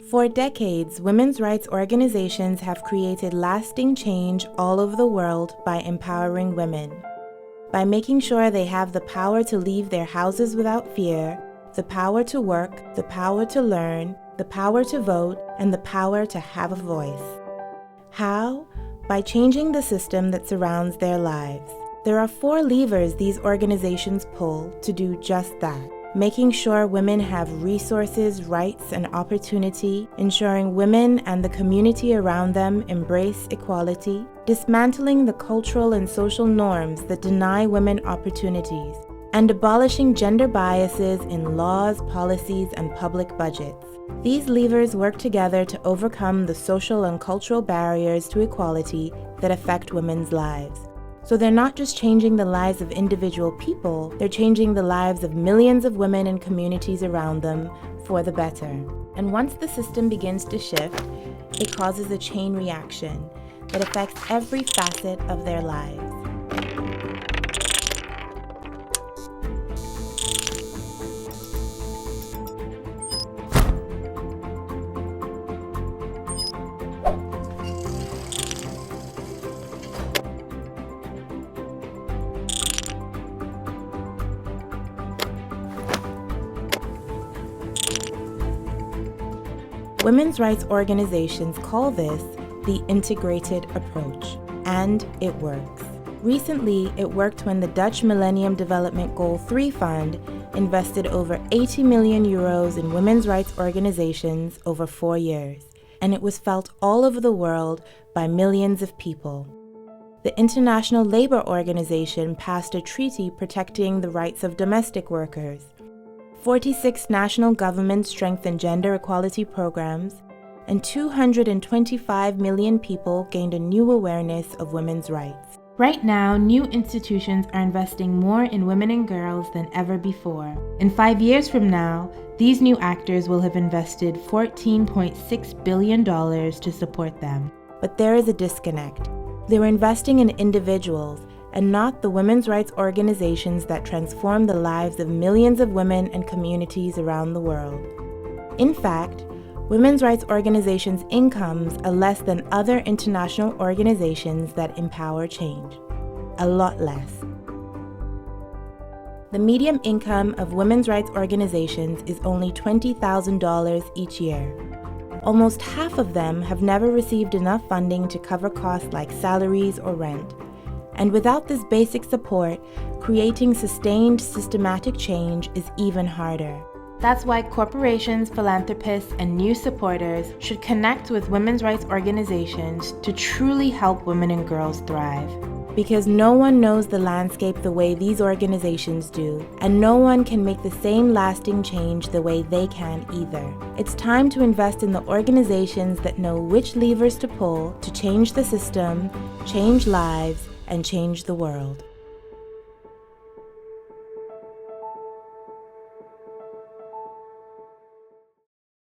For decades, women's rights organizations have created lasting change all over the world by empowering women. By making sure they have the power to leave their houses without fear, the power to work, the power to learn, the power to vote, and the power to have a voice. How? By changing the system that surrounds their lives. There are 4 levers these organizations pull to do just that. Making sure women have resources, rights, and opportunity, ensuring women and the community around them embrace equality, dismantling the cultural and social norms that deny women opportunities, and abolishing gender biases in laws, policies, and public budgets. These levers work together to overcome the social and cultural barriers to equality that affect women's lives. So they're not just changing the lives of individual people, they're changing the lives of millions of women and communities around them for the better. And once the system begins to shift, it causes a chain reaction that affects every facet of their lives. Women's rights organizations call this the integrated approach, and it works. Recently, it worked when the Dutch Millennium Development Goal 3 Fund invested over 80 million euros in women's rights organizations over 4 years, and it was felt all over the world by millions of people. The International Labour Organization passed a treaty protecting the rights of domestic workers. 46 national governments strengthened gender equality programs, and 225 million people gained a new awareness of women's rights. Right now, new institutions are investing more in women and girls than ever before. In 5 years from now, these new actors will have invested $14.6 billion to support them. But there is a disconnect. They were investing in individuals, and not the women's rights organizations that transform the lives of millions of women and communities around the world. In fact, women's rights organizations' incomes are less than other international organizations that empower change. A lot less. The median income of women's rights organizations is only $20,000 each year. Almost half of them have never received enough funding to cover costs like salaries or rent. And without this basic support, creating sustained, systematic change is even harder. That's why corporations, philanthropists, and new supporters should connect with women's rights organizations to truly help women and girls thrive. Because no one knows the landscape the way these organizations do, and no one can make the same lasting change the way they can either. It's time to invest in the organizations that know which levers to pull to change the system, change lives, and change the world.